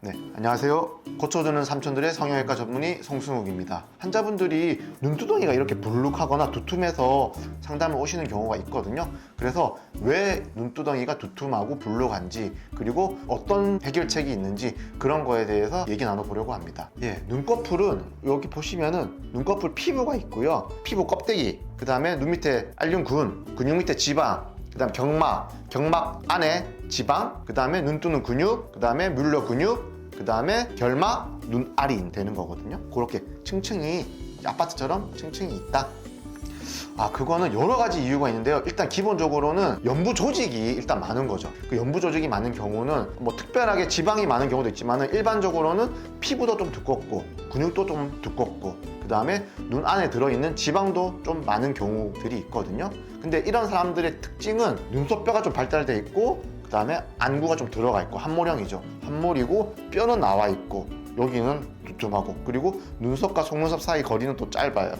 네, 안녕하세요. 고쳐주는 삼촌들의 성형외과 전문의 송승욱입니다. 환자분들이 눈두덩이가 이렇게 불룩하거나 두툼해서 상담을 오시는 경우가 있거든요. 그래서 왜 눈두덩이가 두툼하고 불룩한지, 그리고 어떤 해결책이 있는지 그런 거에 대해서 얘기 나눠보려고 합니다. 눈꺼풀은 여기 보시면은 눈꺼풀 피부가 있고요. 피부 껍데기, 그 다음에 눈 밑에 알륜근, 근육 밑에 지방, 그 다음 경막 안에 지방, 그 다음에 눈 뜨는 근육, 그 다음에 뮬러 근육, 그 다음에 결막, 눈알이 되는 거거든요. 그렇게 층층이, 아파트처럼 층층이 있다. 그거는 여러 가지 이유가 있는데요. 일단 기본적으로는 연부 조직이 일단 많은 거죠. 그 연부 조직이 많은 경우는 뭐 특별하게 지방이 많은 경우도 있지만 일반적으로는 피부도 좀 두껍고 근육도 좀 두껍고, 그 다음에 눈 안에 들어있는 지방도 좀 많은 경우들이 있거든요. 근데 이런 사람들의 특징은 눈썹뼈가 좀 발달돼 있고, 그 다음에 안구가 좀 들어가 있고, 한모령이죠. 한몰이고 뼈는 나와 있고, 여기는 두툼하고, 그리고 눈썹과 속눈썹 사이 거리는 또 짧아요.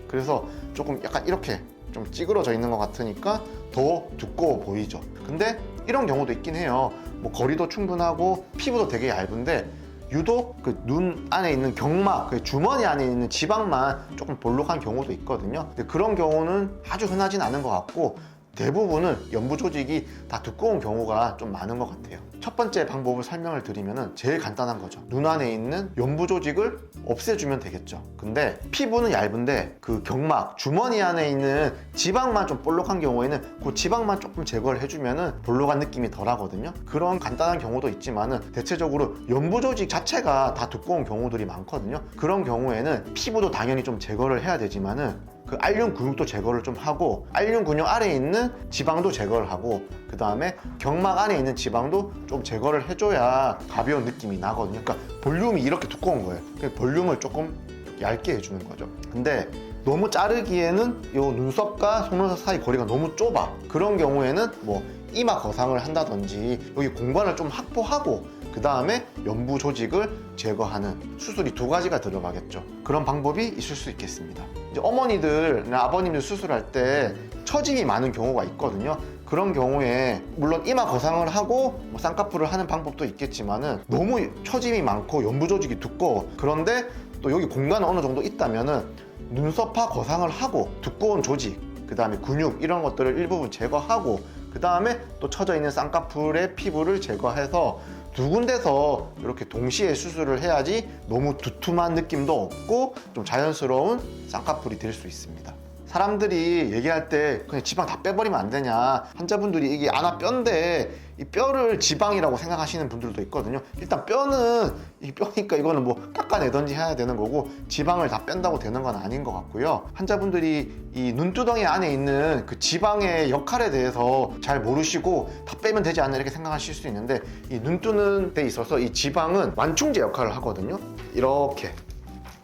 그래서 조금 약간 이렇게 좀 찌그러져 있는 것 같으니까 더 두꺼워 보이죠. 근데 이런 경우도 있긴 해요. 뭐 거리도 충분하고 피부도 되게 얇은데 유독 그 눈 안에 있는 경막, 그 주머니 안에 있는 지방만 조금 볼록한 경우도 있거든요. 근데 그런 경우는 아주 흔하진 않은 것 같고, 대부분은 연부 조직이 다 두꺼운 경우가 좀 많은 것 같아요. 첫 번째 방법을 설명을 드리면 제일 간단한 거죠. 눈 안에 있는 연부 조직을 없애주면 되겠죠. 근데 피부는 얇은데 그 경막, 주머니 안에 있는 지방만 좀 볼록한 경우에는 그 지방만 조금 제거를 해주면 볼록한 느낌이 덜 하거든요. 그런 간단한 경우도 있지만 대체적으로 연부 조직 자체가 다 두꺼운 경우들이 많거든요. 그런 경우에는 피부도 당연히 좀 제거를 해야 되지만 그 알륜 근육도 제거를 좀 하고, 알륜 근육 아래에 있는 지방도 제거를 하고, 그 다음에 경막 안에 있는 지방도 좀 제거를 해줘야 가벼운 느낌이 나거든요. 그러니까 볼륨이 이렇게 두꺼운 거예요. 그러니까 볼륨을 조금 얇게 해주는 거죠. 근데 너무 자르기에는 이 눈썹과 속눈썹 사이 거리가 너무 좁아. 그런 경우에는 뭐 이마 거상을 한다든지 여기 공간을 좀 확보하고, 그 다음에 연부 조직을 제거하는 수술이 두 가지가 들어가겠죠. 그런 방법이 있을 수 있겠습니다. 이제 어머니들이나 아버님들 수술할 때 처짐이 많은 경우가 있거든요. 그런 경우에 물론 이마 거상을 하고 뭐 쌍꺼풀을 하는 방법도 있겠지만은 너무 처짐이 많고 연부 조직이 두꺼워. 그런데 또 여기 공간이 어느 정도 있다면은 눈썹파 거상을 하고 두꺼운 조직, 그 다음에 근육 이런 것들을 일부분 제거하고, 그 다음에 또 처져 있는 쌍꺼풀의 피부를 제거해서 두 군데서 이렇게 동시에 수술을 해야지 너무 두툼한 느낌도 없고 좀 자연스러운 쌍꺼풀이 될 수 있습니다. 사람들이 얘기할 때 그냥 지방 다 빼버리면 안 되냐, 환자분들이 이게 안아 뼈인데 이 뼈를 지방이라고 생각하시는 분들도 있거든요. 일단 뼈는 이 뼈니까 이거는 뭐 깎아내든지 해야 되는 거고, 지방을 다 뺀다고 되는 건 아닌 것 같고요. 환자분들이 이 눈두덩이 안에 있는 그 지방의 역할에 대해서 잘 모르시고 다 빼면 되지 않나 이렇게 생각하실 수 있는데, 이 눈 뜨는 데 있어서 이 지방은 완충제 역할을 하거든요. 이렇게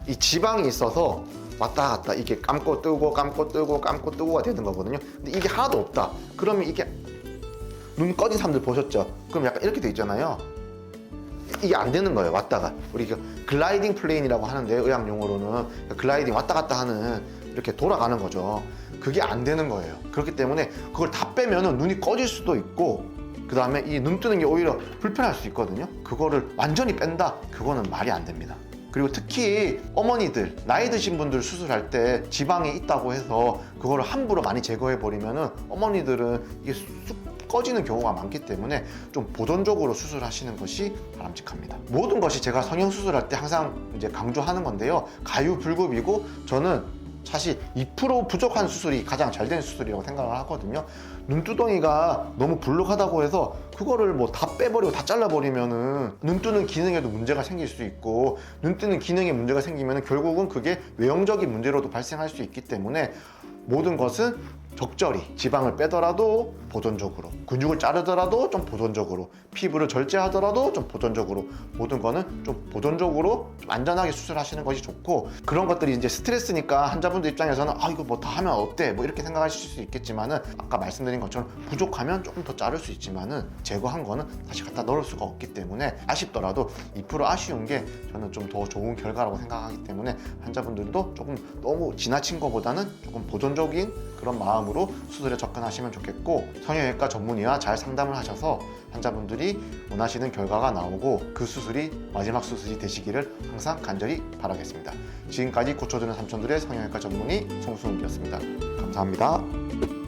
이 지방이 있어서 왔다 갔다 이게 감고 뜨고 감고 뜨고 감고 뜨고가 되는 거거든요. 근데 이게 하나도 없다. 그러면 이게 눈 꺼진 사람들 보셨죠? 그럼 약간 이렇게 돼 있잖아요. 이게 안 되는 거예요. 왔다가 우리 글라이딩 플레인이라고 하는데, 의학 용어로는 글라이딩 왔다 갔다 하는, 이렇게 돌아가는 거죠. 그게 안 되는 거예요. 그렇기 때문에 그걸 다 빼면은 눈이 꺼질 수도 있고, 그 다음에 이 눈 뜨는 게 오히려 불편할 수 있거든요. 그거를 완전히 뺀다? 그거는 말이 안 됩니다. 그리고 특히 어머니들, 나이 드신 분들 수술할 때 지방이 있다고 해서 그거를 함부로 많이 제거해 버리면은 어머니들은 이게 쑥 꺼지는 경우가 많기 때문에 좀 보존적으로 수술하시는 것이 바람직합니다. 모든 것이 제가 성형수술할 때 항상 이제 강조하는 건데요. 가유불급이고, 저는 사실 2% 부족한 수술이 가장 잘 되는 수술이라고 생각을 하거든요. 눈두덩이가 너무 불룩하다고 해서 그거를 뭐 다 빼버리고 다 잘라버리면은 눈 뜨는 기능에도 문제가 생길 수 있고, 눈 뜨는 기능에 문제가 생기면은 결국은 그게 외형적인 문제로도 발생할 수 있기 때문에 모든 것은 적절히 지방을 빼더라도 보존적으로, 근육을 자르더라도 좀 보존적으로, 피부를 절제하더라도 좀 보존적으로, 모든 거는 좀 보존적으로 좀 안전하게 수술하시는 것이 좋고, 그런 것들이 이제 스트레스니까 환자분들 입장에서는 이거 뭐 다 하면 어때? 뭐 이렇게 생각하실 수 있겠지만은, 아까 말씀드린 것처럼 부족하면 조금 더 자를 수 있지만은 제거한 거는 다시 갖다 넣을 수가 없기 때문에 아쉽더라도 2% 아쉬운 게 저는 좀 더 좋은 결과라고 생각하기 때문에 환자분들도 조금 너무 지나친 것보다는 조금 보존적인 그런 마음으로 수술에 접근하시면 좋겠고, 성형외과 전문의와 잘 상담을 하셔서 환자분들이 원하시는 결과가 나오고 그 수술이 마지막 수술이 되시기를 항상 간절히 바라겠습니다. 지금까지 고쳐주는 삼촌들의 성형외과 전문의 송승욱이었습니다. 감사합니다.